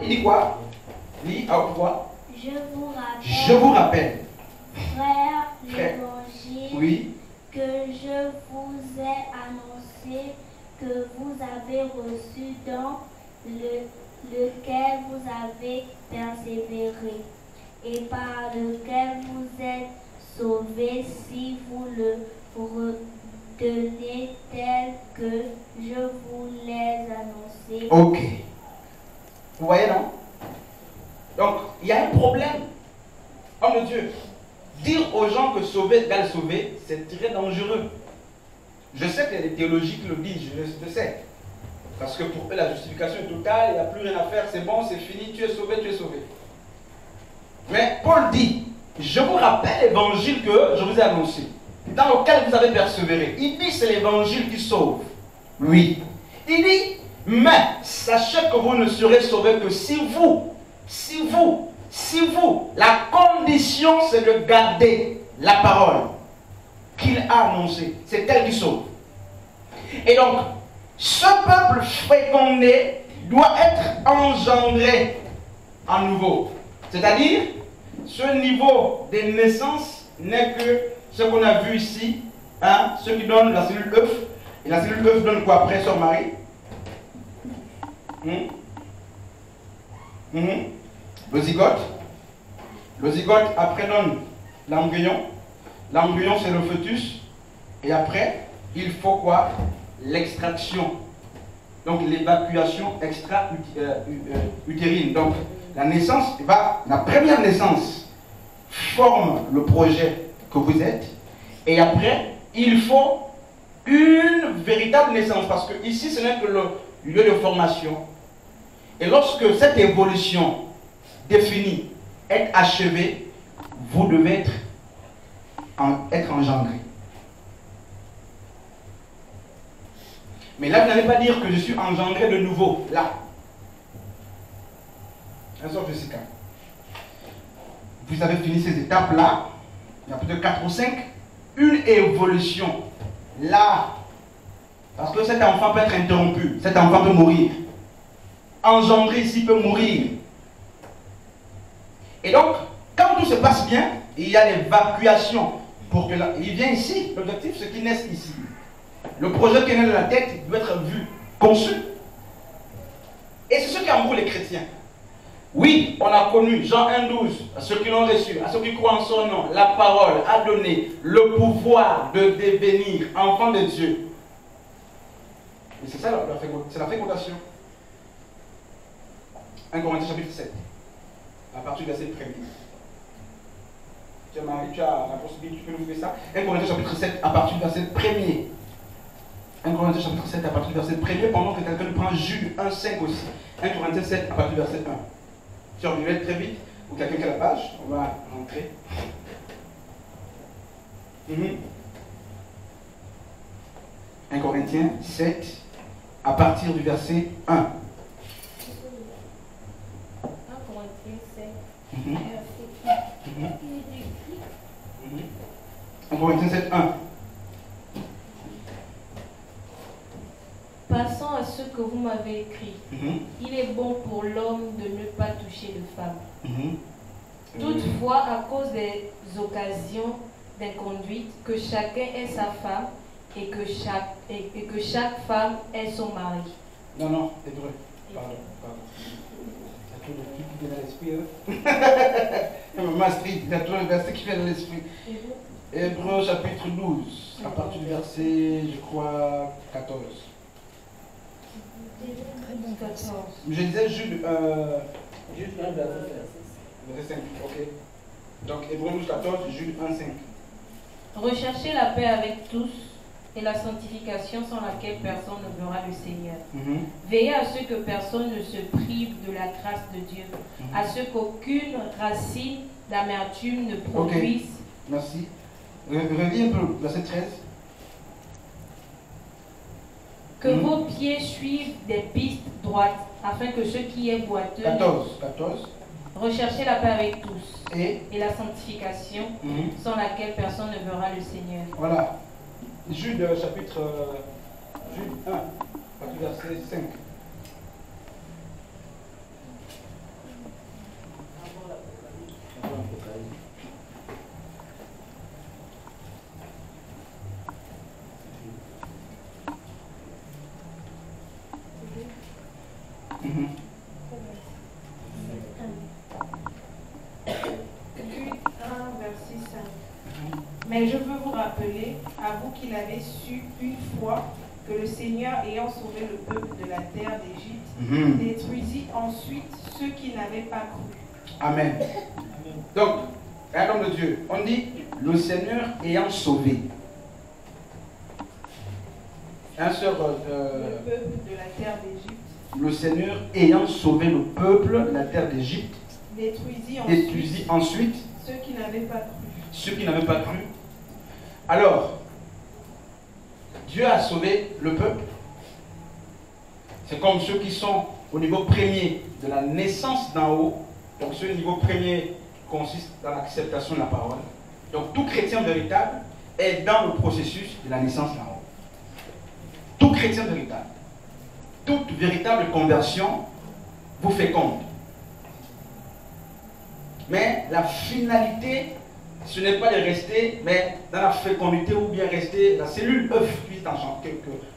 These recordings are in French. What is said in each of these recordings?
Il dit quoi? Lis à haute voix. Je vous rappelle, Frère, l'évangile oui, que je vous ai annoncé, que vous avez reçu, dans lequel vous avez persévéré, et par lequel vous êtes sauvés si vous le retenez tel que je vous l'ai annoncé. ok. Vous voyez, non? Donc, il y a un problème. Homme de Dieu, dire aux gens que sauver égale sauver, c'est très dangereux. Je sais qu'il y a des théologies qui le disent, je le sais. Parce que pour eux, la justification est totale, il n'y a plus rien à faire, c'est bon, c'est fini, tu es sauvé, tu es sauvé. Mais Paul dit, je vous rappelle l'évangile que je vous ai annoncé, dans lequel vous avez persévéré. Il dit, c'est l'évangile qui sauve. Oui. Il dit, mais sachez que vous ne serez sauvés que si vous, la condition c'est de garder la parole qu'il a annoncée. C'est elle qui sauve. Et donc, ce peuple fécondé doit être engendré à nouveau. C'est-à-dire, ce niveau de naissance n'est que ce qu'on a vu ici, hein, ce qui donne la cellule œuf. Et la cellule œuf donne quoi après, sœur Marie? Le zygote. Le zygote après donne l'embryon. L'embryon c'est le fœtus. Et après, il faut quoi? L'extraction. Donc l'évacuation extra-utérine. Donc la naissance, la première naissance forme le projet que vous êtes. Et après, il faut une véritable naissance. Parce que ici, ce n'est que le lieu de formation. Et lorsque cette évolution définie est achevée, vous devez être engendré. Mais là, vous n'allez pas dire que je suis engendré de nouveau. Là. Un sort Jessica. Vous avez fini ces étapes-là. Il y a peut-être 4 ou 5. Une évolution. Là. Parce que cet enfant peut être interrompu. Cet enfant peut mourir. Engendré ici peut mourir. Et donc, quand tout se passe bien, il y a l'évacuation. Pour que il vient ici. L'objectif, c'est qu'il naisse ici. Le projet qui est né de la tête doit être vu, conçu. Et c'est ce qui embrouille les chrétiens. Oui, on a connu Jean 1,12, à ceux qui l'ont reçu, à ceux qui croient en son nom, la parole a donné le pouvoir de devenir enfant de Dieu. Et c'est ça c'est la fécondation. 1 Corinthiens chapitre 7, à partir du verset 1er. Tu as Marie, tu as la possibilité, tu peux nous faire ça. 1 Corinthiens chapitre 7, à partir du verset 1er. 1 Corinthiens chapitre 7 à partir du verset 1er, pendant que quelqu'un prend Jude 1,5 aussi. 1 Corinthiens 7 à partir du verset 1. Si on vais très vite, ou quelqu'un qui a la page, on va rentrer. 1 Corinthiens 7 à partir du verset 1. 1 Corinthiens 7, verset 1. 1 Corinthiens 7, 1. Passons à ce que vous m'avez écrit. Il est bon pour l'homme de ne pas toucher de femme. Toutefois, à cause des occasions d'inconduite, que chacun ait sa femme et que chaque femme ait son mari. Non, hébreu. Pardon. Il y a trop de trucs qui viennent à l'esprit. Maastricht, il y a trop de versets qui viennent à l'esprit. Hébreu chapitre 12, à partir du verset, je crois, 14. Je disais Jude 1, verset 5. Ok. Donc Hébreu 12, 14, Jude 1, 5. Recherchez la paix avec tous et la sanctification sans laquelle personne ne verra le Seigneur. Veillez à ce que personne ne se prive de la grâce de Dieu, à ce qu'aucune racine d'amertume ne produise. Okay. Merci. Reviens un peu, verset 13. Que vos pieds suivent des pistes droites, afin que ce qui est boiteux... 14. Recherchez la paix avec tous et la sanctification, sans laquelle personne ne verra le Seigneur. Voilà. Jude chapitre Jude 1, verset 5. Mais je veux vous rappeler, à vous qui l'avez su une fois, que le Seigneur, ayant sauvé le peuple de la terre d'Égypte, détruisit ensuite ceux qui n'avaient pas cru. Amen. Donc, un homme de Dieu, on dit le Seigneur ayant sauvé. Un seul, le peuple de la terre d'Égypte. Le Seigneur ayant sauvé le peuple de la terre d'Égypte, détruisit ensuite ceux qui n'avaient pas cru. Ceux qui n'avaient pas cru. Alors, Dieu a sauvé le peuple. C'est comme ceux qui sont au niveau premier de la naissance d'en haut. Donc ce niveau premier consiste dans l'acceptation de la parole. Donc tout chrétien véritable est dans le processus de la naissance d'en haut. Tout chrétien véritable. Toute véritable conversion vous féconde. Mais la finalité, ce n'est pas de rester, mais dans la fécondité ou bien rester la cellule œuf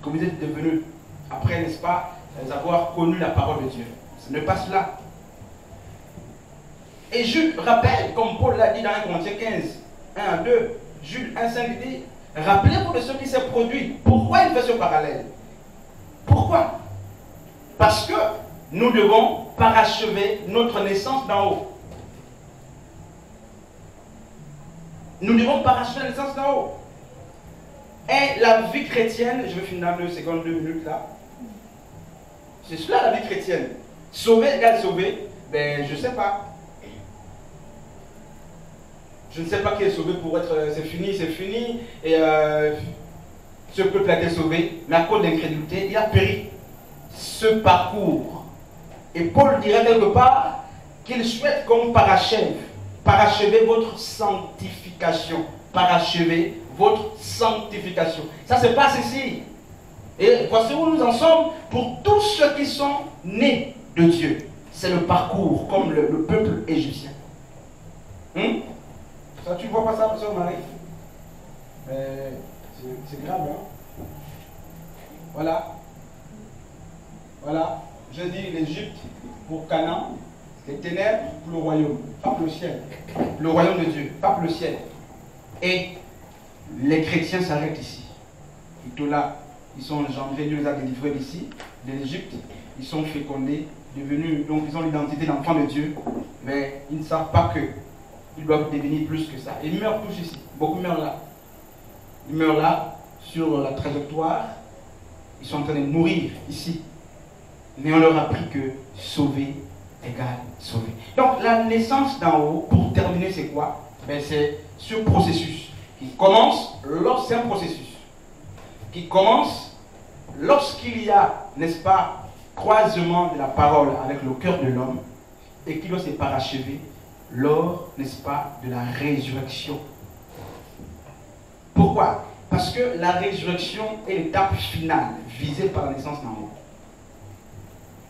que vous êtes devenu après, n'est-ce pas, avoir connu la parole de Dieu. Ce n'est pas cela. Et Jules rappelle, comme Paul l'a dit dans 1 Corinthiens 15, 1 à 2, Jules 1, 5 dit, rappelez-vous de ce qui s'est produit. Pourquoi il fait ce parallèle? Pourquoi? Parce que nous devons parachever notre naissance d'en haut. Nous devons parachever la naissance d'en haut. Et la vie chrétienne, je vais finir dans 2 secondes, 2 minutes là. C'est cela la vie chrétienne. Sauver égale sauver, ben je ne sais pas. Je ne sais pas qui est sauvé pour être, c'est fini, et ce peuple a été sauvé, mais à cause de l'incrédulité, il a péri. Ce parcours. Et Paul dirait quelque part qu'il souhaite qu'on parachever votre sanctification. Parachever votre sanctification. Ça se passe ici. Et voici où nous en sommes pour tous ceux qui sont nés de Dieu. C'est le parcours, comme le peuple égyptien. Ça, tu ne vois pas ça, sœur Marie? C'est grave, hein? Voilà. Voilà. Je dis l'Égypte pour Canaan, les ténèbres pour le royaume, pas pour le ciel. Le royaume de Dieu, pas pour le ciel. Et les chrétiens s'arrêtent ici. Et tout là, ils sont engendrés, Dieu les a délivrés d'ici, de l'Égypte. Ils sont fécondés, devenus, donc ils ont l'identité d'enfants de Dieu, mais ils ne savent pas que ils doivent devenir plus que ça. Ils meurent tous ici. Beaucoup meurent là. Ils meurent là, sur la trajectoire. Ils sont en train de mourir ici. Mais on leur a appris que sauver égale sauver. Donc la naissance d'en haut, pour terminer, c'est quoi? Ben, c'est ce processus qui commence c'est un processus qui commence lorsqu'il y a, n'est-ce pas, croisement de la parole avec le cœur de l'homme et qui doit se parachever lors, n'est-ce pas, de la résurrection. Pourquoi? Parce que la résurrection est l'étape finale visée par la naissance d'en haut.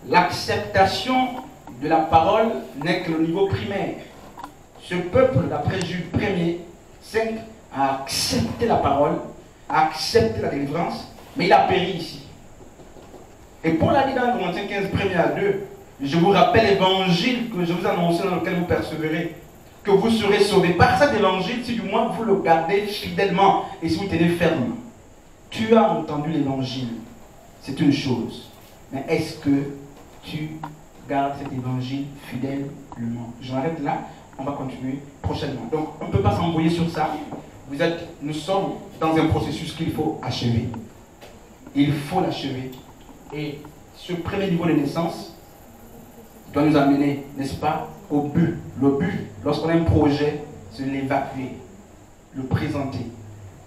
L'acceptation de la parole n'est que le niveau primaire. Ce peuple, d'après Jules 1er 5, a accepté la parole, a accepté la délivrance, mais il a péri ici. Et Paul a dit dans Corinthiens 15, 1er à 2, je vous rappelle l'évangile que je vous annonçais dans lequel vous persévérez, que vous serez sauvés. Par cet évangile, si du moins vous le gardez fidèlement et si vous tenez ferme. Tu as entendu l'évangile, c'est une chose. Mais est-ce que tu gardes cet évangile fidèlement? Je m'arrête là, on va continuer prochainement. Donc on ne peut pas s'embrouiller sur ça. Nous sommes dans un processus qu'il faut achever. Il faut l'achever. Et ce premier niveau de naissance doit nous amener, n'est-ce pas, au but. Le but, lorsqu'on a un projet, c'est de l'évacuer, le présenter.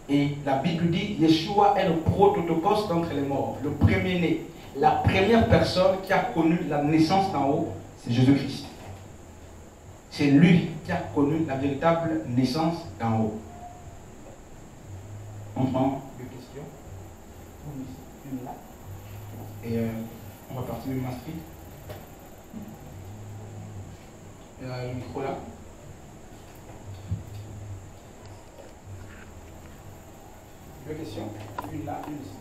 Et la Bible dit, Yeshua est le prototokos d'entre les morts, le premier-né. La première personne qui a connu la naissance d'en haut, c'est Jésus-Christ. C'est lui qui a connu la véritable naissance d'en haut. On prend deux questions. Une là. Et on va partir de Maastricht. Le micro là. Deux questions. Une là, une ici.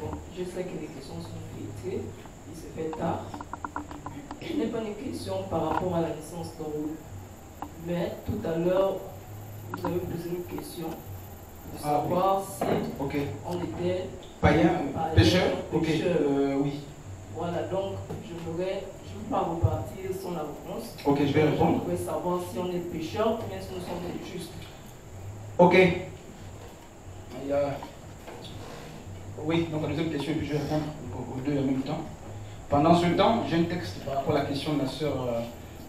Bon, je sais que les questions sont filtrées, il se fait tard. Ce n'est pas une question par rapport à la naissance d'en haut. Mais tout à l'heure, vous avez posé une question pour savoir si on était païen, pécheur. Ok, oui. Voilà, donc je ne vais pas repartir sans la réponse. Ok, je vais répondre. Je voudrais savoir si on est pécheur ou bien si nous sommes des justes. Ok. Oui, donc la deuxième question, et puis je vais répondre aux deux en même temps. Pendant ce temps, j'ai un texte par rapport à la question de la sœur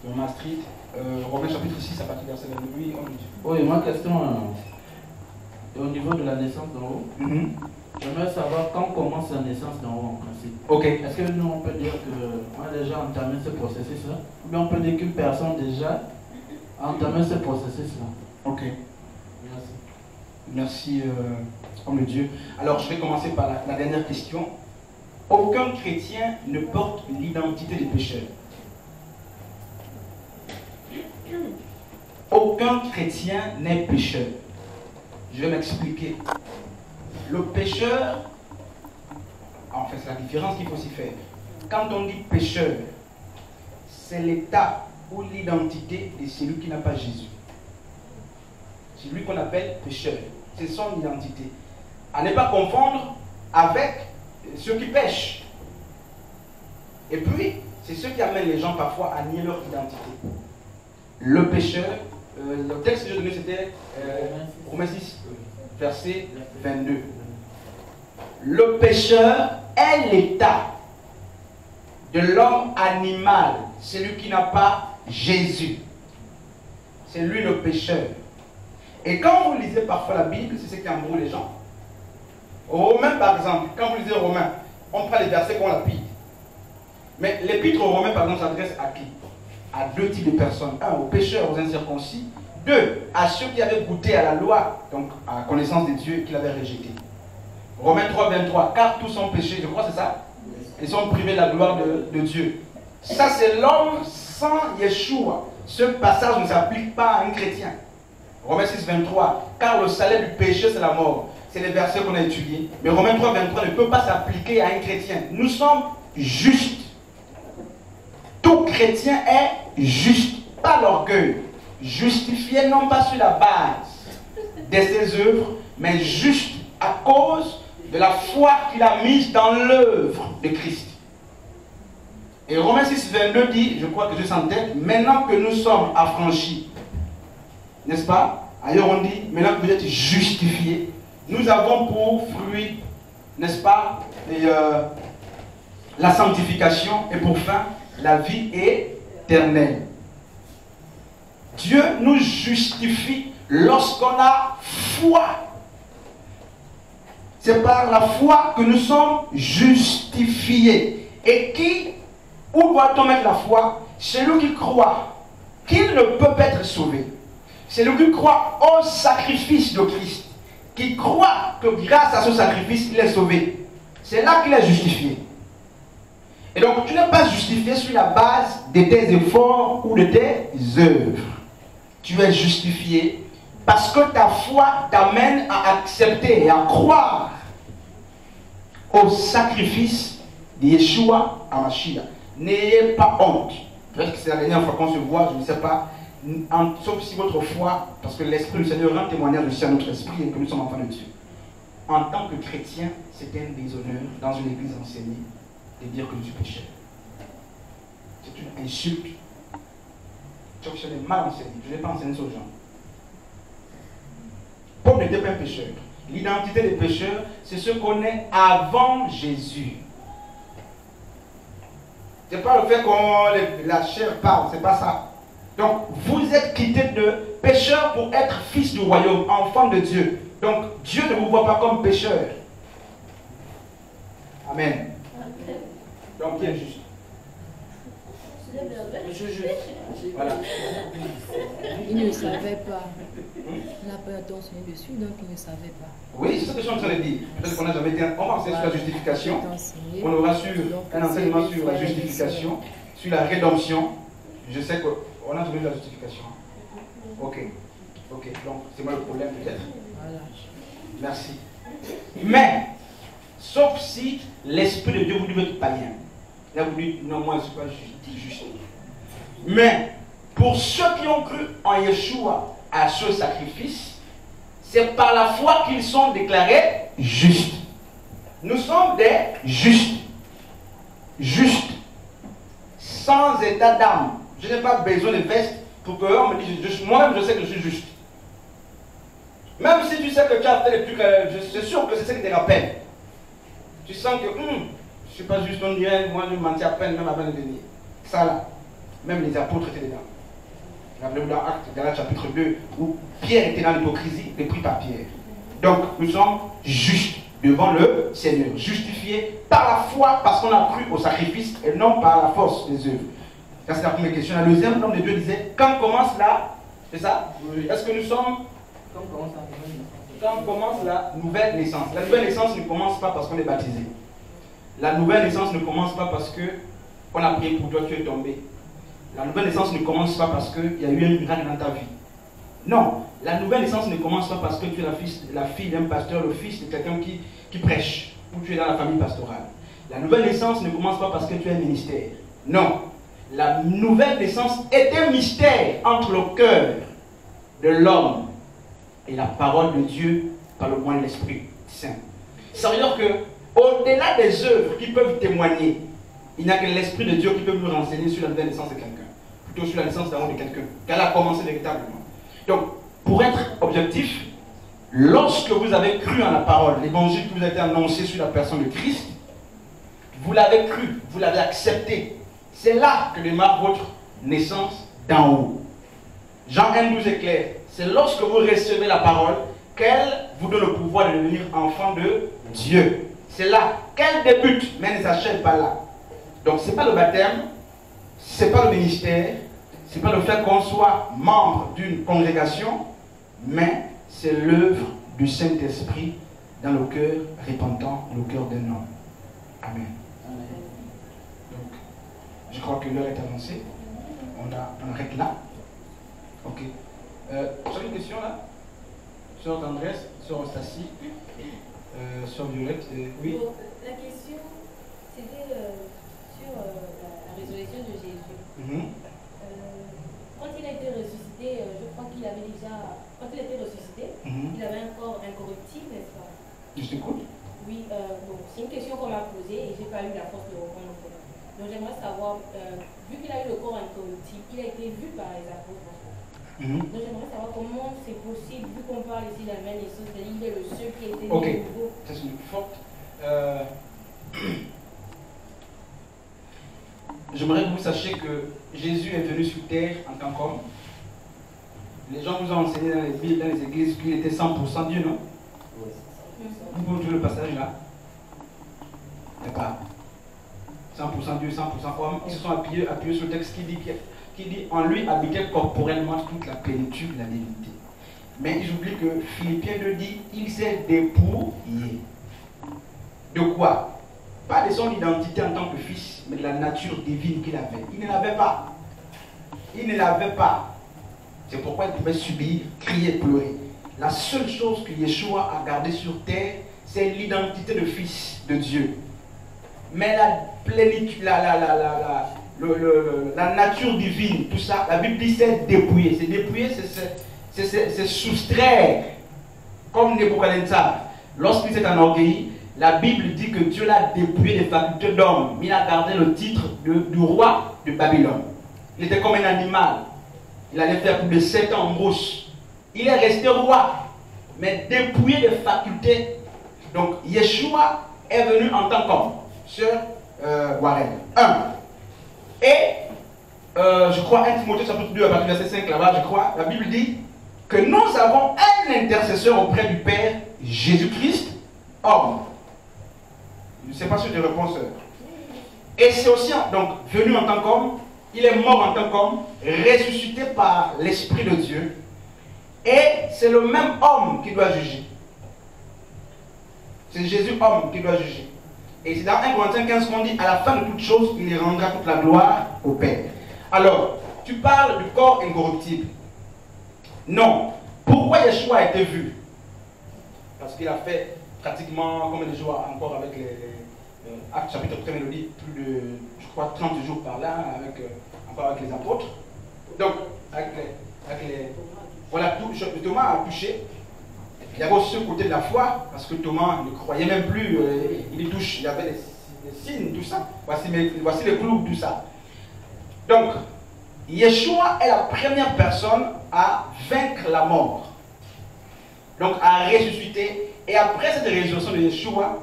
de Maastricht. Romains chapitre 6, à partir du verset 28, on dit. Oui, ma question au niveau de la naissance d'en haut. J'aimerais savoir quand commence la naissance d'en haut en principe. Ok. Est-ce que nous on peut dire qu'on a déjà entamé ce processus-là? Ou bien on peut dire qu'une personne déjà a entamé ce processus-là? Ok. Merci. Merci, homme de Dieu. Alors, je vais commencer par la dernière question. Aucun chrétien ne porte l'identité des pécheurs. Aucun chrétien n'est pécheur. Je vais m'expliquer. Le pécheur, en fait, c'est la différence qu'il faut s'y faire. Quand on dit pécheur, c'est l'état ou l'identité de celui qui n'a pas Jésus. C'est lui qu'on appelle pécheur. C'est son identité. À ne pas confondre avec ceux qui pêchent. Et puis, c'est ceux qui amènent les gens parfois à nier leur identité. Le pécheur, le texte que j'ai donné c'était Romains 6, verset 22. Le pécheur est l'état de l'homme animal, celui qui n'a pas Jésus. C'est lui le pécheur. Et quand vous lisez parfois la Bible, c'est ce qui embrouille les gens. Romains, par exemple, quand vous lisez Romains, on prend les versets qu'on lapide. Mais l'épître aux Romains, par exemple, s'adresse à qui? À deux types de personnes. Un, aux pécheurs, aux incirconcis. Deux, à ceux qui avaient goûté à la loi, donc à la connaissance de Dieu, qu'ils avaient rejeté. Romains 3, 23. Car tous sont péchés, je crois que c'est ça. Ils sont privés de la gloire de Dieu. Ça, c'est l'homme sans Yeshua. Ce passage ne s'applique pas à un chrétien. Romains 6, 23. Car le salaire du péché, c'est la mort. C'est les versets qu'on a étudiés. Mais Romains 3, 23 ne peut pas s'appliquer à un chrétien. Nous sommes justes. Tout chrétien est juste. Pas l'orgueil. Justifié non pas sur la base de ses œuvres, mais juste à cause de la foi qu'il a mise dans l'œuvre de Christ. Et Romains 6, 22 dit, je crois que je en tête, maintenant que nous sommes affranchis, n'est-ce pas? Ailleurs on dit, maintenant que vous êtes justifiés, nous avons pour fruit, n'est-ce pas, la sanctification et pour fin, la vie éternelle. Dieu nous justifie lorsqu'on a foi. C'est par la foi que nous sommes justifiés. Et où doit-on mettre la foi? Celui qui croit qu'il ne peut pas être sauvé. Celui qui croit au sacrifice de Christ. Qui croit que grâce à ce sacrifice, il est sauvé. C'est là qu'il est justifié. Et donc, tu n'es pas justifié sur la base de tes efforts ou de tes œuvres. Tu es justifié parce que ta foi t'amène à accepter et à croire au sacrifice de Yeshua à Mashiach. N'ayez pas honte. Peut-être que c'est la dernière fois qu'on se voit, je ne sais pas. Sauf si votre foi, parce que l'Esprit du Seigneur rend témoignage aussi à notre esprit et que nous sommes enfants de Dieu. En tant que chrétien, c'est un déshonneur dans une église enseignée de dire que je suis pécheur. C'est une insulte. Je l'ai mal enseigné. Je n'ai pas enseigné ça aux gens. Paul n'était pas un pécheur. L'identité des pécheurs, c'est ce qu'on est avant Jésus. Ce n'est pas le fait que la chair parle, c'est pas ça. Donc, vous êtes quitté de pécheur pour être fils du royaume, enfant de Dieu. Donc, Dieu ne vous voit pas comme pécheur. Amen. Donc, qui est juste? Voilà. Il ne savait pas. On n'a pas attentionné dessus, donc il ne savait pas. Oui, c'est ce que je suis en train de dire. Peut-être qu'on n'a jamais été. On va enseigner sur la justification. On aura sur un enseignement sur la justification, sur la rédemption. Je sais qu'on a trouvé la justification. Ok. Ok. Donc, c'est moi le problème peut-être. Voilà. Merci. Mais, sauf si l'Esprit de Dieu vous dit être païen. Là, vous dites, non, moi, je ne suis pas juste. Mais, pour ceux qui ont cru en Yeshua à ce sacrifice, c'est par la foi qu'ils sont déclarés justes. Nous sommes des justes. Justes. Sans état d'âme. Je n'ai pas besoin de veste pour que l'homme me dise juste. Moi-même, je sais que je suis juste. Même si tu sais que tu as fait des trucs, je suis sûr que c'est ça qui te rappelle. Tu sens que, je ne suis pas juste, on dirait, moi je mentis à peine, même avant de venir. Ça là, même les apôtres étaient dedans. Rappelez-vous dans Actes, Galates chapitre 2, où Pierre était dans l'hypocrisie, pris par Pierre. Donc, nous sommes justes devant le Seigneur, justifiés par la foi, parce qu'on a cru au sacrifice et non par la force des œuvres. Ça, c'est la première question. La deuxième, l'homme de Dieu disait, quand commence là, c'est ça? Oui. Est-ce que nous sommes... Quand commence la nouvelle naissance. La nouvelle naissance ne commence pas parce qu'on est baptisé. La nouvelle naissance ne commence pas parce qu'on a prié pour toi, tu es tombé. La nouvelle naissance ne commence pas parce qu'il y a eu un miracle dans ta vie. Non, la nouvelle naissance ne commence pas parce que tu es la fille d'un pasteur, le fils de quelqu'un qui prêche, ou tu es dans la famille pastorale. La nouvelle naissance ne commence pas parce que tu es un ministère. Non, la nouvelle naissance est un mystère entre le cœur de l'homme et la parole de Dieu par le moyen de l'Esprit Saint. Ça veut dire que, au-delà des œuvres qui peuvent témoigner, il n'y a que l'Esprit de Dieu qui peut nous renseigner sur la nouvelle naissance de quelqu'un. Plutôt sur la naissance d'amour de quelqu'un. Qu'elle a commencé véritablement. Donc, pour être objectif, lorsque vous avez cru en la parole, l'évangile qui vous a été annoncé sur la personne de Christ, vous l'avez cru, vous l'avez accepté. C'est là que démarre votre naissance d'en haut. Jean 1,12 est clair. C'est lorsque vous recevez la parole qu'elle vous donne le pouvoir de devenir enfant de Dieu. C'est là qu'elle débute, mais elle ne s'achève pas là. Donc ce n'est pas le baptême, ce n'est pas le ministère, ce n'est pas le fait qu'on soit membre d'une congrégation, mais c'est l'œuvre du Saint-Esprit dans le cœur repentant, le cœur d'un homme. Amen. Donc, je crois que l'heure est avancée. On arrête là. Ok. Vous avez une question là? Sœur Andrés, Sœur Stacy, Sœur Violette, oui. La question, c'était sur la résurrection de Jésus. Quand il a été ressuscité, je crois qu'il avait déjà... Quand il a été ressuscité, il avait un corps incorruptible, n'est-ce pas? Je t'écoute. Oui, bon, c'est une question qu'on m'a posée et je n'ai pas eu la force de répondre. Donc j'aimerais savoir, vu qu'il a eu le corps incorruptible, il a été vu par les apôtres. Donc j'aimerais savoir comment c'est possible, vu qu'on parle ici de la même naissance, c'est-à-dire qu'il est le seul qui a été né nouveau. Ça c'est une forte. J'aimerais que vous sachiez que Jésus est venu sur terre en tant qu'homme. Les gens vous ont enseigné dans les Bibles, dans les églises, qu'il était 100% Dieu, non? Oui. Vous pouvez trouver le passage là? D'accord. 100% Dieu, 100% homme. Ils se sont appuyés sur le texte qui dit en lui habitait corporellement toute la plénitude de la divinité. Mais ils oublient que Philippiens 2 dit il s'est dépouillé. De quoi? Pas de son identité en tant que fils, mais de la nature divine qu'il avait. Il ne l'avait pas. Il ne l'avait pas. C'est pourquoi il pouvait subir, crier, pleurer. La seule chose que Yeshua a gardée sur terre, c'est l'identité de fils de Dieu. Mais la plénitude, la nature divine, tout ça, la Bible dit c'est dépouiller. C'est dépouiller, c'est soustraire. Comme Nebuchadnezzar, lorsqu'il s'est enorgueilli, la Bible dit que Dieu l'a dépouillé des facultés d'homme. Il a gardé le titre du roi de Babylone. Il était comme un animal. Il allait faire plus de 7 ans en brousse. Il est resté roi, mais dépouillé des facultés. Donc, Yeshua est venu en tant qu'homme. Sœur Warren. 1. Et, je crois, 1 Timothée chapitre 2, à partir du verset 5, là-bas, je crois, la Bible dit que nous avons un intercesseur auprès du Père, Jésus-Christ, homme. Je ne sais pas si je réponds, sœur. Et c'est aussi, donc, venu en tant qu'homme, il est mort en tant qu'homme, ressuscité par l'Esprit de Dieu. Et c'est le même homme qui doit juger. C'est Jésus homme qui doit juger. Et c'est dans 1 Corinthiens 15 qu'on dit, à la fin de toute chose, il rendra toute la gloire au Père. Alors, tu parles du corps incorruptible. Non. Pourquoi Yeshua a été vu? Parce qu'il a fait pratiquement combien de jours encore avec Acte chapitre 1, il dit plus de, je crois, 30 jours par là, encore avec les apôtres. Donc, voilà, Thomas a touché. Il y avait aussi ce côté de la foi, parce que Thomas ne croyait même plus, il y touche, il y avait les signes, tout ça. Voici les clous, tout ça. Donc, Yeshua est la première personne à vaincre la mort. Donc, à ressusciter. Et après cette résurrection de Yeshua,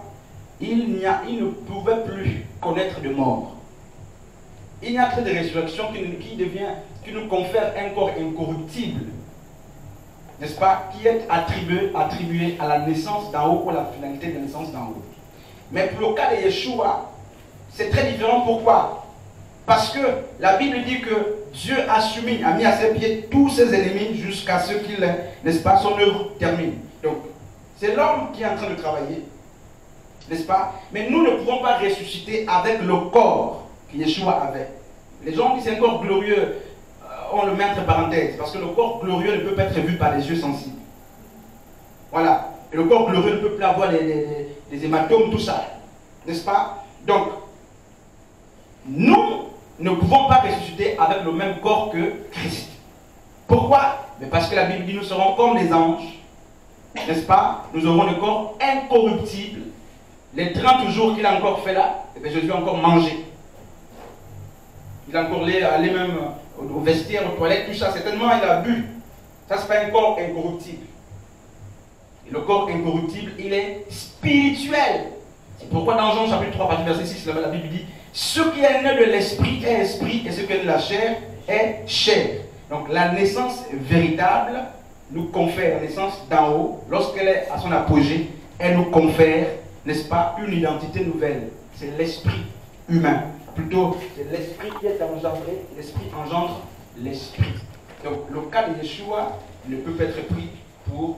il ne pouvait plus connaître de mort. Il y a cette résurrection qui nous confère un corps incorruptible. N'est-ce pas? Qui est attribué à la naissance d'en haut ou à la finalité de la naissance d'en haut. Mais pour le cas de Yeshua, c'est très différent. Pourquoi? Parce que la Bible dit que Dieu a mis à ses pieds tous ses ennemis jusqu'à ce qu'il, n'est-ce pas, son œuvre termine. Donc, c'est l'homme qui est en train de travailler, n'est-ce pas? Mais nous ne pouvons pas ressusciter avec le corps que Yeshua avait. Les gens disent c'est un corps glorieux, on le met entre parenthèses, parce que le corps glorieux ne peut pas être vu par les yeux sensibles. Voilà. Et le corps glorieux ne peut plus avoir les hématomes, tout ça. N'est-ce pas? Donc, nous ne pouvons pas ressusciter avec le même corps que Christ. Pourquoi? Mais parce que la Bible dit nous serons comme les anges. N'est-ce pas? Nous aurons le corps incorruptible. Les 30 jours qu'il a encore fait là, et bien Jésus a encore mangé. Il a encore allé même au vestiaire, aux toilettes, tout ça. Certainement, il a bu. Ça, ce n'est pas un corps incorruptible. Et le corps incorruptible, il est spirituel. C'est pourquoi dans Jean chapitre 3, partie verset 6, la Bible dit ce qui est né de l'esprit est esprit, et ce qui est né de la chair est chair. Donc la naissance véritable nous confère, la naissance d'en haut, lorsqu'elle est à son apogée, elle nous confère, n'est-ce pas, une identité nouvelle. C'est l'esprit humain. Plutôt, c'est l'esprit qui est engendré, l'esprit engendre l'esprit. Donc le cas de Yeshua ne peut pas être pris pour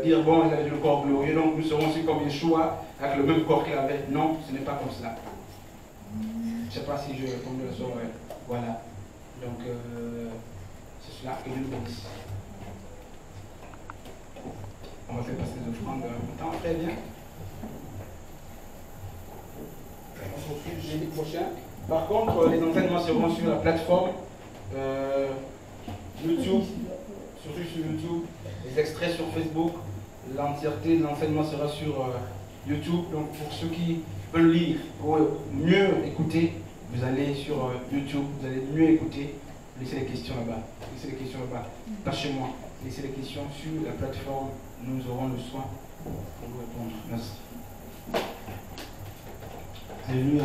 dire, bon, il avait le corps glorieux, donc nous serons aussi comme Yeshua, avec le même corps qu'il avait. Non, ce n'est pas comme cela. Je ne sais pas si je réponds à la soirée. Voilà. Donc, c'est cela que Dieu nous bénisse. On va faire passer les offrandes en temps. Très bien. On se retrouve jeudi prochain. Par contre, les enseignements seront sur la plateforme YouTube, surtout sur YouTube, les extraits sur Facebook, l'entièreté de l'enseignement sera sur YouTube. Donc, pour ceux qui veulent lire, pour mieux écouter, vous allez sur YouTube, vous allez mieux écouter. Laissez les questions là-bas. Laissez les questions là-bas. Pas chez moi. Laissez les questions sur la plateforme. Nous aurons le soin pour vous répondre. Merci. Alléluia.